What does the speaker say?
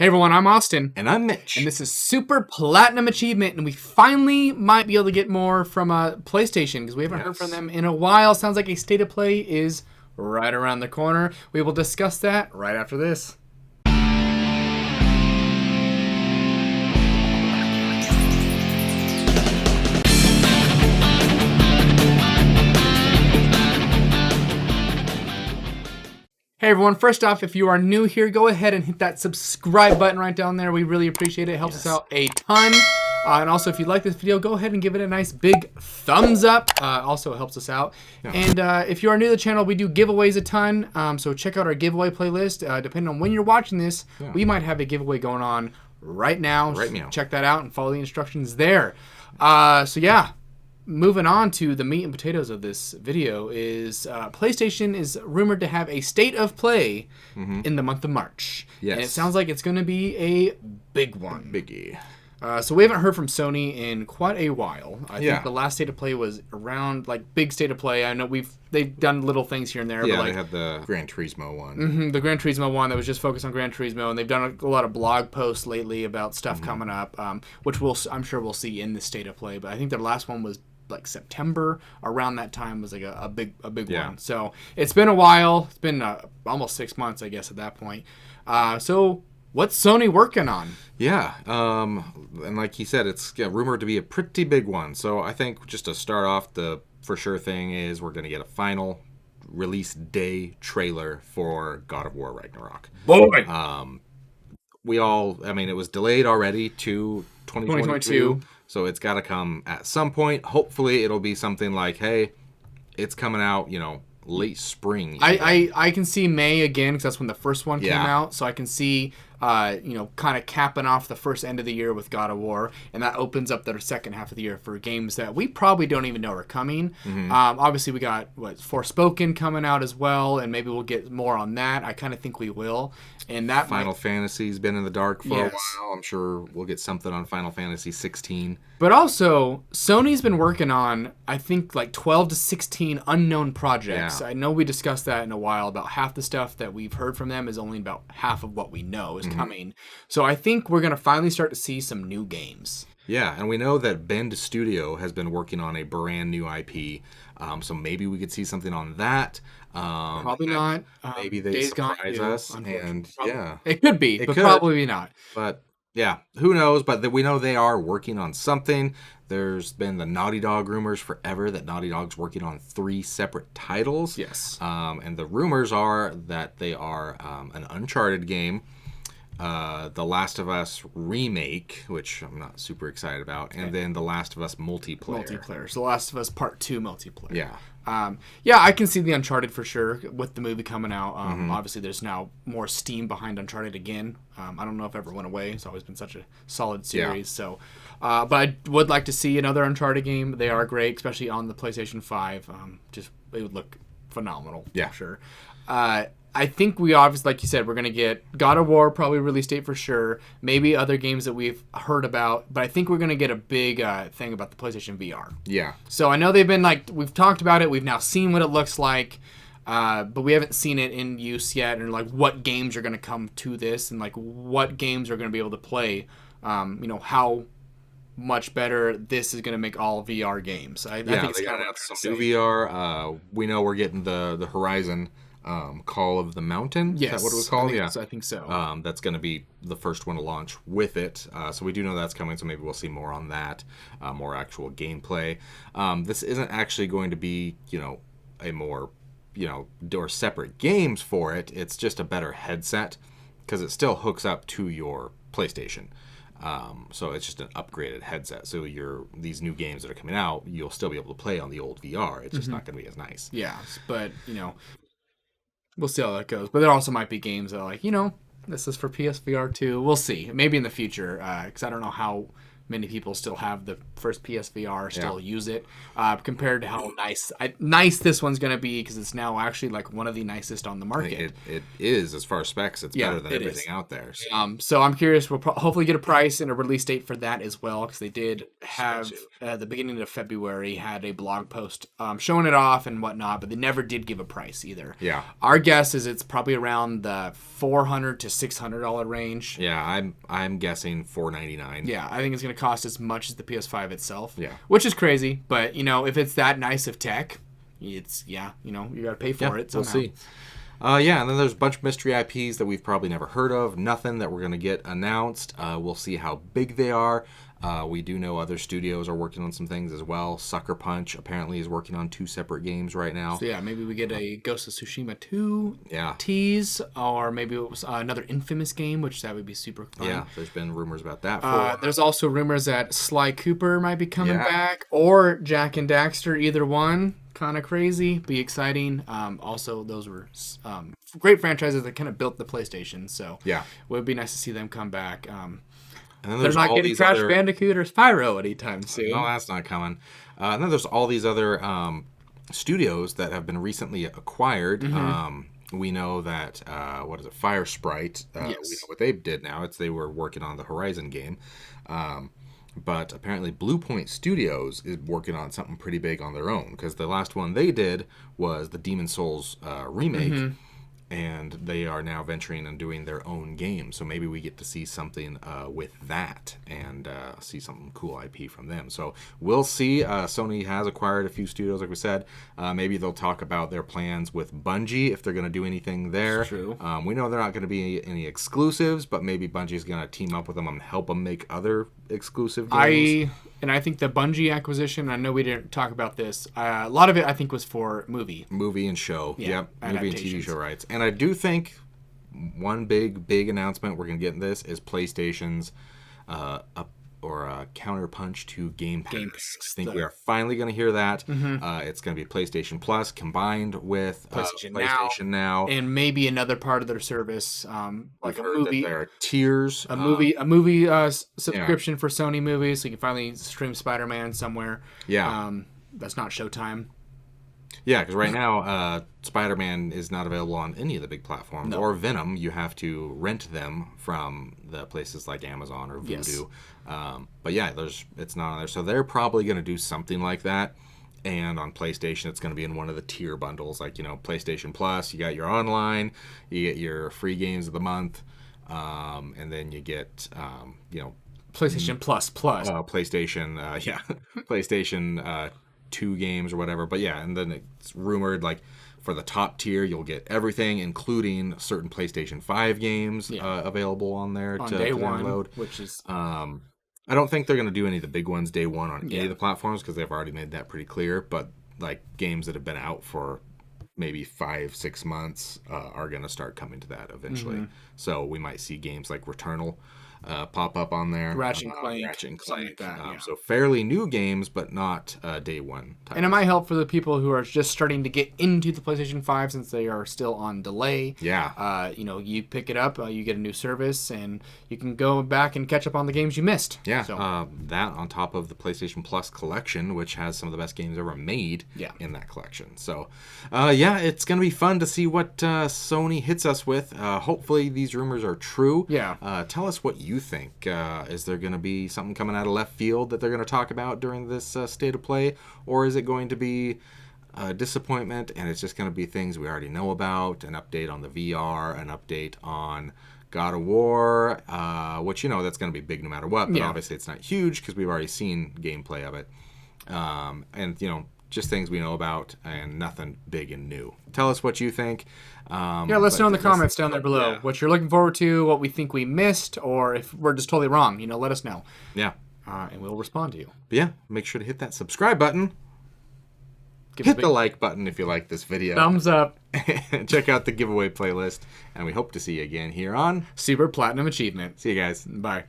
Hey everyone, I'm Austin. And I'm Mitch. And this is Super Platinum Achievement, and we finally might be able to get more from PlayStation, because we haven't heard from them in a while. Sounds like a State of Play is right around the corner. We will discuss that right after this. Hey everyone, first off, if you are new here, go ahead and hit that subscribe button right down there. We really appreciate it. It helps us out a ton. And also, if you like this video, go ahead and give it a nice big thumbs up. Also, it helps us out. Yeah. And if you are new to the channel, we do giveaways a ton. So check out our giveaway playlist. Depending on when you're watching this, we might have a giveaway going on right now. Check that out and follow the instructions there. So yeah. Moving on to the meat and potatoes of this video is PlayStation is rumored to have a State of Play in the month of March. Yes. And it sounds like it's going to be a big one. Biggie. So we haven't heard from Sony in quite a while. I think the last State of Play was around, like, big State of Play. I know they've done little things here and there. Yeah, but they had the Gran Turismo one. The Gran Turismo one that was just focused on Gran Turismo, and they've done a lot of blog posts lately about stuff coming up, which I'm sure we'll see in the State of Play. But I think their last one was like September. Around that time was like a big one. So it's been a while. It's been almost 6 months, I guess, at that point. So what's Sony working on? Yeah, and like he said, it's rumored to be a pretty big one. So I think just to start off, the for sure thing is we're going to get a final release day trailer for God of War Ragnarok. Boy! It was delayed already to 2022. So it's got to come at some point. Hopefully it'll be something like, hey, it's coming out, late spring. I can see May again, because that's when the first one came out. So I can see, kind of capping off the first end of the year with God of War. And that opens up the second half of the year for games that we probably don't even know are coming. Obviously, we got, Forspoken coming out as well. And maybe we'll get more on that. I kind of think we will. And that Final Fantasy's been in the dark for a while. I'm sure we'll get something on Final Fantasy 16. But also, Sony's been working on, I think, like 12 to 16 unknown projects. I know we discussed that in a while. About half the stuff that we've heard from them is only about half of what we know is coming. So I think we're going to finally start to see some new games. Yeah, and we know that Bend Studio has been working on a brand new IP. So maybe we could see something on that. Probably not. Maybe they surprise us. And it could be, but probably not. But yeah, who knows? But we know they are working on something. There's been the Naughty Dog rumors forever that Naughty Dog's working on 3 separate titles. Yes. And the rumors are that they are an Uncharted game, The Last of Us remake, which I'm not super excited about, and then The Last of Us multiplayer. So The Last of Us Part 2 multiplayer. Yeah. I can see the Uncharted for sure with the movie coming out. Obviously, there's now more steam behind Uncharted again. I don't know if it ever went away. It's always been such a solid series. So, but I would like to see another Uncharted game. They are great, especially on the PlayStation 5. It would look phenomenal. Yeah, for sure. I think we obviously, like you said, we're going to get God of War, probably release date for sure. Maybe other games that we've heard about. But I think we're going to get a big thing about the PlayStation VR. Yeah. So I know they've been we've talked about it. We've now seen what it looks like. But we haven't seen it in use yet. And what games are going to come to this. And what games are going to be able to play. How much better this is going to make all VR games. I think it's kind of some new VR. We know we're getting the Horizon Call of the Mountain. Yes. Is that what it was called? I think so. That's going to be the first one to launch with it. So we do know that's coming, so maybe we'll see more on that, more actual gameplay. This isn't actually going to be, a more, or separate games for it. It's just a better headset because it still hooks up to your PlayStation. So it's just an upgraded headset. So these new games that are coming out, you'll still be able to play on the old VR. It's just not going to be as nice. Yeah, but, we'll see how that goes. But there also might be games that are this is for PSVR 2. We'll see. Maybe in the future, because I don't know how many people still have the first PSVR, still use it, compared to how nice this one's going to be, because it's now actually like one of the nicest on the market. It is, as far as specs, it's better than everything out there. So. So I'm curious, we'll hopefully get a price and a release date for that as well, because they did have, the beginning of February, had a blog post showing it off and whatnot, but they never did give a price either. Yeah. Our guess is it's probably around the $400 to $600 range. Yeah, I'm guessing $499. Yeah, I think it's going to cost as much as the PS5 itself. Yeah. Which is crazy, but, if it's that nice of tech, it's, you got to pay for it somehow. We'll see. And then there's a bunch of mystery IPs that we've probably never heard of. Nothing that we're going to get announced. We'll see how big they are. We do know other studios are working on some things as well. Sucker Punch apparently is working on 2 separate games right now. So yeah, maybe we get a Ghost of Tsushima 2 Yeah. tease, or maybe it was another Infamous game, which that would be super fun. Yeah, there's been rumors about that. There's also rumors that Sly Cooper might be coming back, or Jak and Daxter, either one. Kind of crazy, be exciting. Also, those were great franchises that kind of built the PlayStation, so Yeah. it would be nice to see them come back. And then They're not all getting these Crash other... Bandicoot or Spyro anytime soon. No, that's not coming. And then there's all these other studios that have been recently acquired. We know that, Fire Sprite, we know what they did now. They were working on the Horizon game. But apparently Blue Point Studios is working on something pretty big on their own, because the last one they did was the Demon's Souls remake. And they are now venturing and doing their own game. So maybe we get to see something with that, and see some cool IP from them. So we'll see. Sony has acquired a few studios, like we said. Maybe they'll talk about their plans with Bungie, if they're going to do anything there. That's true. We know they're not going to be any exclusives, but maybe Bungie's going to team up with them and help them make other exclusive games. I think the Bungie acquisition, I know we didn't talk about this, a lot of it I think was for movie and show. Yep, movie and TV show rights. And I do think one big announcement we're going to get in this is PlayStation's counterpunch to Game Pass. I think we are finally going to hear that. It's going to be PlayStation Plus combined with PlayStation Now. And maybe another part of their service, like a movie. There are tiers. A movie subscription for Sony movies, so you can finally stream Spider-Man somewhere. Yeah. That's not Showtime. Yeah, because right now, Spider-Man is not available on any of the big platforms. No. Or Venom, you have to rent them from the places like Amazon or Vudu. Yes. But yeah, it's not on there. So they're probably going to do something like that. And on PlayStation, it's going to be in one of the tier bundles. Like, PlayStation Plus, you got your online, you get your free games of the month, and then you get, PlayStation Plus. PlayStation, PlayStation 2 games or whatever. But yeah, and then it's rumored, like, for the top tier, you'll get everything, including certain PlayStation 5 games available on there on to day download. One, which is... I don't think they're going to do any of the big ones day one on any of the platforms, because they've already made that pretty clear. But like games that have been out for maybe 5-6 months are going to start coming to that eventually. So we might see games like Returnal pop up on there. Ratchet and Clank. Like that, So fairly new games, but not day one titles. And it might help for the people who are just starting to get into the PlayStation 5, since they are still on delay. Yeah. You pick it up, you get a new service, and you can go back and catch up on the games you missed. Yeah. So. That on top of the PlayStation Plus collection, which has some of the best games ever made in that collection. So, it's going to be fun to see what Sony hits us with. Hopefully these rumors are true. Yeah. Tell us what you think. Is there going to be something coming out of left field that they're going to talk about during this state of play, or is it going to be a disappointment and it's just going to be things we already know about, an update on the VR, an update on God of War, which that's going to be big no matter what, but obviously it's not huge because we've already seen gameplay of it, and just things we know about and nothing big and new. Tell us what you think. Let us know in the comments down there below what you're looking forward to, what we think we missed, or if we're just totally wrong. Let us know. Yeah. And we'll respond to you. But make sure to hit that subscribe button. Hit the like button if you like this video. Thumbs up. Check out the giveaway playlist. And we hope to see you again here on Super Platinum Achievement. See you guys. Bye.